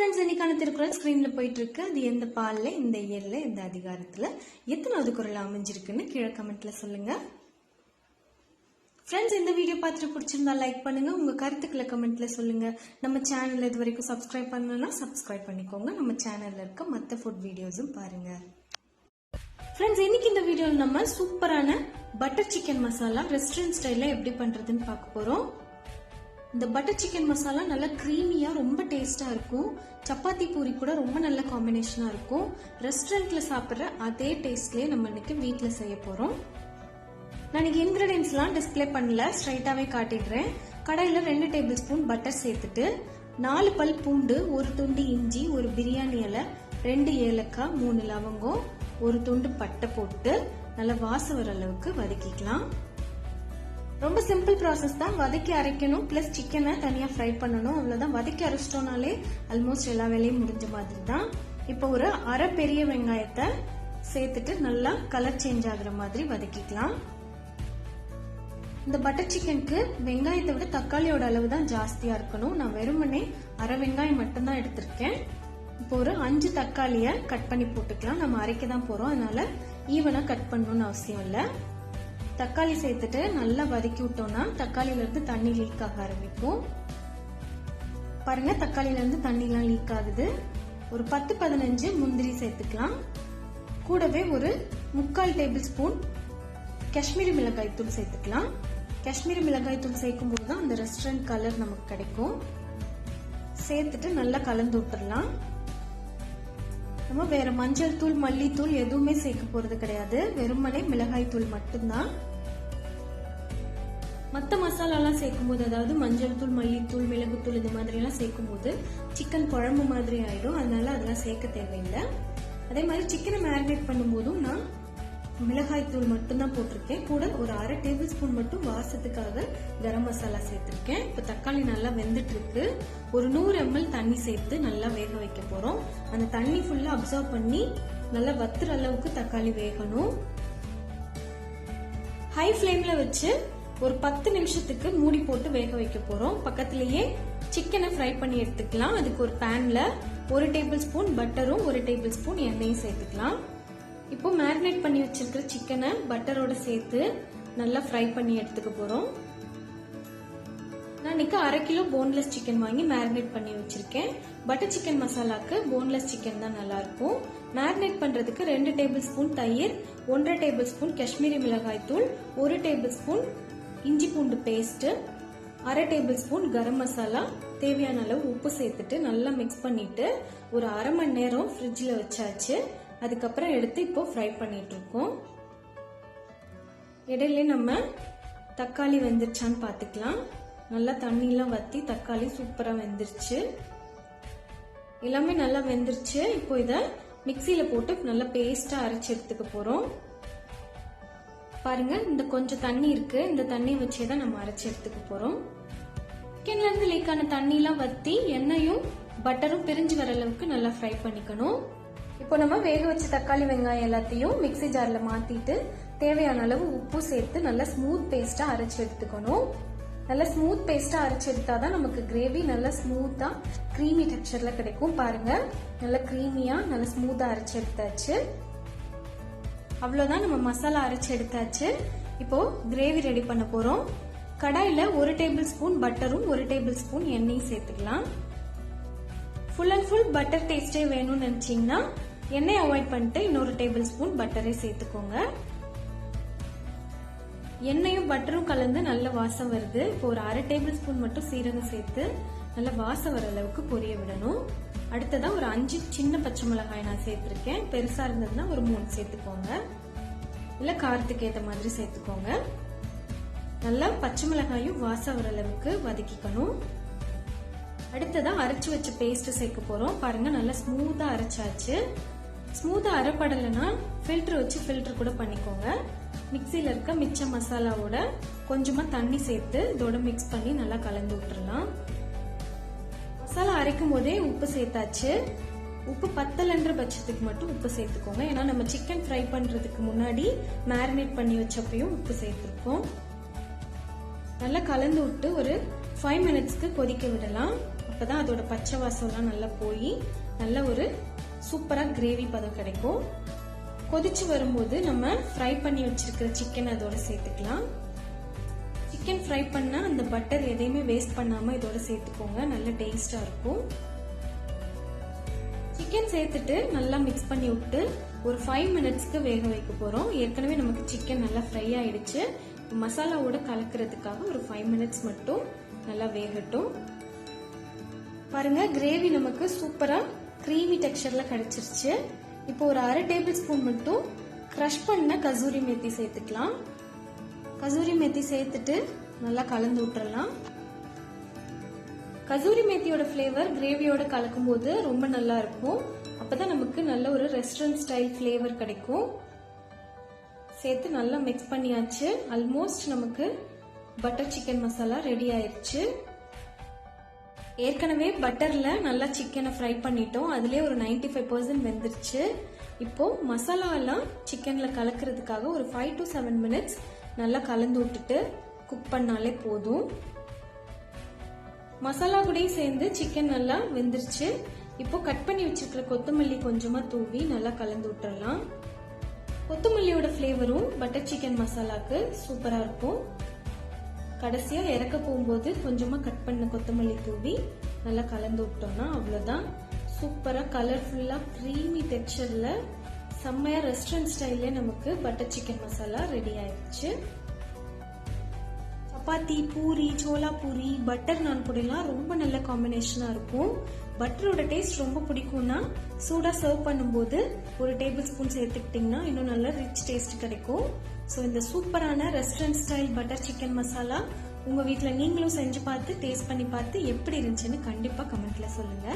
Friends, இன்னைக்கான திருக்குறள் ஸ்கிரீன்ல போயிட்டு இருக்கு. அது எந்த பால்ல, இந்த இயல்ல, இந்த அதிகாரத்துல எத்தனாவது குறள் அமைஞ்சிருக்குன்னு கீழே கமெண்ட்ல சொல்லுங்க. ஃப்ரெண்ட்ஸ், இந்த வீடியோ பார்த்துட்டு பிடிச்சிருந்தா லைக் பண்ணுங்க. உங்க கருத்துக்களை கமெண்ட்ல சொல்லுங்க. நம்ம சேனல் இது வரைக்கும் சப்ஸ்கிரைப் பண்ணலன்னா சப்ஸ்கிரைப் பண்ணிக்கோங்க. நம்ம சேனல்ல இருக்க மற்ற ஃபுட் வீடியோஸும் பாருங்க. ஃப்ரெண்ட்ஸ், இன்னைக்கு இந்த வீடியோவில் நம்ம சூப்பரான பட்டர் சிக்கன் மசாலா ரெஸ்டாரண்ட் ஸ்டைல்ல எப்படி பண்றதுன்னு பார்க்க போறோம். இந்த பட்டர் சிக்கன் மசாலா நல்லா க்ரீமியா ரொம்ப டேஸ்டா இருக்கும். சப்பாத்தி பூரி கூட ரொம்ப நல்ல காம்பினேஷனா இருக்கும். ரெஸ்டாரண்ட்ல சாப்பிட்ற அதே டேஸ்ட்லயே நம்ம இன்னைக்கு வீட்டில் செய்ய போறோம். நான் இன்னைக்கு இன்கிரீடியன்ஸ்லாம் டிஸ்பிளே பண்ணல, ஸ்ட்ரைட்டாவே காட்டிடுறேன். கடாயில 2 டேபிள் ஸ்பூன் பட்டர் சேர்த்துட்டு 4 பல் பூண்டு, 1 துண்டு இஞ்சி, 1 பிரியாணி இலை, 2 ஏலக்காய், 3 லவங்கம், 1 துண்டு பட்டை போட்டு நல்லா வாசம் வர அளவுக்கு வதக்கிக்கலாம். ரொம்ப சிம்பிள் ப்ராசஸ் தான். வதக்கி அரைக்கணும், பிளஸ் சிக்கனை தனியா ஃப்ரை பண்ணணும். அவ்வளவுதான். வதக்கி அரைச்சிட்டோம்னாலே ஆல்மோஸ்ட் எல்லா வேலையும் முடிஞ்ச மாதிரி தான். இப்போ ஒரு அரை பெரிய வெங்காயத்தை சேர்த்துட்டு நல்லா கலர் சேஞ்ச் ஆகுற மாதிரி வதக்கிக்கலாம். இந்த பட்டர் சிக்கனுக்கு வெங்காயத்தை விட தக்காளியோட அளவு தான் ஜாஸ்தியா இருக்கணும். நான் வெறுமனே அரை வெங்காயம் மட்டும்தான் எடுத்திருக்கேன். இப்போ ஒரு 5 தக்காளிய கட் பண்ணி போட்டுக்கலாம். நம்ம அரைக்க தான் போறோம், அதனால ஈவனா கட் பண்ணணும்னு அவசியம் இல்லை. தக்காளி சேர்த்துட்டு நல்லா வதக்கி விட்டோம்னா தக்காளியில இருந்து தண்ணி லீக் ஆக ஆரம்பிக்கும். பாருங்க, தக்காளியில இருந்து தண்ணி எல்லாம் லீக் ஆகுது. ஒரு 10-15 முந்திரி சேர்த்துக்கலாம். கூடவே ஒரு 3/4 டேபிள் ஸ்பூன் காஷ்மீரி மிளகாய் தூள் சேர்த்துக்கலாம். காஷ்மீரி மிளகாய் தூள் சேர்க்கும் போது தான் அந்த ரெஸ்டாரண்ட் கலர் நமக்கு கிடைக்கும். சேர்த்துட்டு நல்லா கலந்து விட்டுறலாம். நம்ம வேற மஞ்சள் தூள், மல்லித்தூள் எதுவுமே சேர்க்க போறது கிடையாது. வெறுமனே மிளகாய் தூள் மட்டும்தான். மற்ற மசாலாலாம் சேர்க்கும் போது, அதாவது மஞ்சள் தூள், மல்லித்தூள், மிளகுத்தூள் இந்த மாதிரி எல்லாம் சேர்க்கும் போது சிக்கன் குழம்பு மாதிரி ஆயிடும். அதனால அதெல்லாம் சேர்க்க தேவையில்லை. அதே மாதிரி சிக்கனை மேரினேட் பண்ணும் போதும் நான் மிளகாய் தூள் மட்டும்தான் போட்டிருக்கேன். கூட ஒரு அரை டேபிள் ஸ்பூன் மட்டும் வாசத்துக்காக கரம் மசாலா சேர்த்திருக்கேன். இப்ப தக்காளி நல்லா வெந்துட்டு இருக்கு. ஒரு 100 ml தண்ணி சேர்த்து நல்லா வேக வைக்க போறோம். அந்த தண்ணி ஃபுல்லா அப்சர்வ் பண்ணி நல்லா வத்துற அளவுக்கு தக்காளி வேகணும். ஹை ஃபிளேம்ல வச்சு ஒரு 10 நிமிஷத்துக்கு மூடி போட்டு வேக வைக்க போறோம். பக்கத்திலேயே சிக்கனை ஃப்ரை பண்ணி எடுத்துக்கலாம். அதுக்கு ஒரு பேன்ல 1 டேபிள் ஸ்பூன் பட்டரும் 1 டேபிள் ஸ்பூன் எண்ணெயும் சேர்த்துக்கலாம். இப்போ மேரினேட் பண்ணி வச்சிருக்கிற சிக்கனை பட்டரோட சேர்த்து நல்லா ஃப்ரை பண்ணி எடுத்துக்க போறோம். நான் இன்னைக்கு 1/2 கிலோ போன்லெஸ் சிக்கன் வாங்கி மேரினேட் பண்ணி வச்சிருக்கேன். பட்டர் சிக்கன் மசாலாக்கு போன்லெஸ் சிக்கன் தான் நல்லா இருக்கும். மேரினேட் பண்றதுக்கு 2 டேபிள் ஸ்பூன் தயிர், 1/2 டேபிள் ஸ்பூன் காஷ்மீரி மிளகாய் தூள், 1 டேபிள் ஸ்பூன் இஞ்சி பூண்டு paste, 1/2 table spoon garam masala, தேவையான அளவு உப்பு சேர்த்துட்டு நல்லா மிக்ஸ் பண்ணிட்டு ஒரு 1/2 மணி நேரம் ஃப்ரிட்ஜ்ல வச்சாச்சு. அதுக்கப்புறம் எடுத்து இப்போ ஃப்ரை பண்ணிட்டு இருக்கோம். இடையில நம்ம தக்காளி வெந்துருச்சான்னு பாத்துக்கலாம். நல்லா தண்ணியெல்லாம் வத்தி தக்காளி சூப்பரா வெந்துருச்சு. எல்லாமே நல்லா வெந்துருச்சு. இப்போ இத மிக்சியில போட்டு நல்லா பேஸ்டா அரைச்சு எடுத்துக்க போறோம். பாருங்க, இந்த கொஞ்சம் தண்ணி இருக்கு. இந்த தண்ணியை வச்சேதான் நம்ம அரைச்சு எடுத்துக்க போறோம். சிக்கன்ல இருந்து லீக்கான தண்ணி எல்லாம் வத்தி எண்ணெயும் பட்டரும் பிரிஞ்சு வர அளவுக்கு நல்லா ஃப்ரை பண்ணிக்கணும். இப்போ நம்ம வேக வச்ச தக்காளி வெங்காயம் எல்லாத்தையும் மிக்சி ஜார்ல மாத்திட்டு தேவையான அளவு உப்பு சேர்த்து நல்லா ஸ்மூத் பேஸ்டா அரைச்சு எடுத்துக்கணும். நல்லா ஸ்மூத் பேஸ்டா அரைச்சு எடுத்தாதான் நமக்கு கிரேவி நல்லா ஸ்மூத்தா கிரீமி டெக்ஸ்சர்ல கிடைக்கும். பாருங்க, நல்லா கிரீமியா நல்லா ஸ்மூத்தா அரைச்சு எடுத்தாச்சு. அவ்வளவுதான், நம்ம மசாலா அரைச்சு எடுத்தாச்சு. இப்போ கிரேவி ரெடி பண்ண போறோம். கடாயில 1 டேபிள் ஸ்பூன் பட்டரும் 1 டேபிள் ஸ்பூன் எண்ணெயும் சேர்த்துக்கலாம். ஃபுல் அண்ட் ஃபுல் பட்டர் டேஸ்டே வேணும்னு நினைச்சீங்கன்னா எண்ணெய் அவாய்ட் பண்ணிட்டு இன்னொரு டேபிள் ஸ்பூன் பட்டரை சேர்த்துக்கோங்க. எண்ணெயும் பட்டரும் கலந்து நல்ல வாசம் வருது. இப்போ ஒரு 1/2 டேபிள் ஸ்பூன் மட்டும் சீரகம் சேர்த்து நல்ல வாசம் வர அளவுக்கு பொரிய விடணும். அடுத்ததா ஒரு 5 சின்ன பச்சை மிளகாய் நான் சேர்த்திருக்கேன். பெருசா இருந்ததுன்னா ஒரு 3 சேர்த்துக்கோங்க, இல்ல காரத்துக்கு ஏத்த மாதிரி சேர்த்துக்கோங்க. நல்லா பச்சை மிளகாயும் வாசம் வர அளவுக்கு வதக்கிக்கணும். அடுத்ததா அரைச்சு வச்ச பேஸ்ட் சேர்க்க போறோம். பாருங்க, நல்லா ஸ்மூத்தா அரைச்சாச்சு. ஸ்மூத்தா அரைப்படலைன்னா ஃபில்டர் வச்சு ஃபில்டர் கூட பண்ணிக்கோங்க. மிக்சியில இருக்க மிச்ச மசாலாவோட கொஞ்சமா தண்ணி சேர்த்து இதோட மிக்ஸ் பண்ணி நல்லா கலந்து விட்டுறலாம். மசாலா அரைக்கும் போதே உப்பு சேர்த்தாச்சு. உப்பு பத்தலன்ற பட்சத்துக்கு மட்டும் உப்பு சேர்த்துக்கோங்க. ஏன்னா நம்ம சிக்கன் ஃப்ரை பண்றதுக்கு முன்னாடி மேரினேட் பண்ணி வச்சப்பையும் உப்பு சேர்த்திருக்கோம். நல்லா கலந்து விட்டு ஒரு 5 மினிட்ஸ்க்கு கொதிக்க விடலாம். அப்பதான் அதோட பச்சை வாசம்லாம் நல்லா போய் நல்ல ஒரு சூப்பரா கிரேவி பதம் கிடைக்கும். கொதிச்சு வரும்போது நம்ம ஃப்ரை பண்ணி வச்சிருக்கிற சிக்கன் அதோட சேர்த்துக்கலாம். சிக்கன் ஃப்ரை பண்ணா அந்த பட்டர் எதையுமே வேஸ்ட் பண்ணாம இதோட சேர்த்துக்கோங்க, நல்ல டேஸ்டா இருக்கும். சிக்கன் சேர்த்துட்டு நல்லா மிக்ஸ் பண்ணி விட்டு ஒரு 5 மினிட்ஸ்க்கு வேக வைக்க போறோம். ஏற்கனவே நமக்கு சிக்கன் நல்லா ஃப்ரை ஆயிடுச்சு. மசாலாவோட கலக்கிறதுக்காக ஒரு 5 மினிட்ஸ் மட்டும் நல்லா வேகட்டும். பாருங்க, கிரேவி நமக்கு சூப்பரா கிரீமி டெக்ஸ்சர்ல கிடைச்சிருச்சு. இப்போ ஒரு 1/2 டேபிள் ஸ்பூன் மட்டும் கிரஷ் பண்ண கசூரி மேத்தி சேர்த்துக்கலாம். கசூரி மேத்தி சேர்த்துட்டு நல்லா கலந்து விட்டுறலாம். கசூரி மேத்தியோட ஃப்ளேவர் கிரேவியோட கலக்கும் போது ரொம்ப நல்லா இருக்கும். அப்பதான் நமக்கு நல்ல ஒரு ரெஸ்டாரண்ட் ஸ்டைல் ஃப்ளேவர் கிடைக்கும். சேர்த்து நல்லா மிக்ஸ் பண்ணியாச்சு. ஆல்மோஸ்ட் நமக்கு பட்டர் சிக்கன் மசாலா ரெடி ஆயிருச்சு. ஏற்கனவே பட்டர்ல நல்லா சிக்கனை ஃப்ரை பண்ணிட்டோம். அதுலயே ஒரு 95% வெந்துருச்சு. இப்போ மசாலா எல்லாம் சிக்கன்ல கலக்கிறதுக்காக ஒரு 5 to 7 மினிட்ஸ் நல்லா கலந்து விட்டுட்டு குக் பண்ணாலே போதும். மசாலா கூடயும் சேர்ந்து சிக்கன் நல்லா வெந்துருச்சு. இப்போ கட் பண்ணி வச்சிருக்கிற கொத்தமல்லி கொஞ்சமா தூவி நல்லா கலந்து விட்டுறலாம். கொத்தமல்லியோட ஃப்ளேவரும் பட்டர் சிக்கன் மசாலாக்கு சூப்பரா இருக்கும். கடைசியா இறக்க போகும்போது கொஞ்சமா கட் பண்ண கொத்தமல்லி தூவி நல்லா கலந்து விட்டோம்னா அவ்வளவுதான். சூப்பரா கலர்ஃபுல்லா கிரீமி டெக்ஸ்சர்ல செம்மையா ரெஸ்டாரண்ட் ஸ்டைல்ல நமக்கு பட்டர் சிக்கன் மசாலா ரெடி ஆயிடுச்சு. சப்பாத்தி, பூரி, சோலா பூரி, பட்டர் நான் கூடலாம் ரொம்ப நல்ல காம்பினேஷனா இருக்கும். பட்டரோட டேஸ்ட் ரொம்ப பிடிக்கும்னா சூடா சர்வ் பண்ணும்போது ஒரு டேபிள் ஸ்பூன் சேர்த்துக்கிட்டீங்கன்னா இன்னும் நல்ல ரிச் டேஸ்ட் கிடைக்கும். ஸோ இந்த சூப்பரான restaurant style butter chicken masala உங்க வீட்டில் நீங்களும் செஞ்சு பார்த்து டேஸ்ட் பண்ணி பார்த்து எப்படி இருந்துச்சுன்னு கண்டிப்பா கமெண்ட்ல சொல்லுங்க.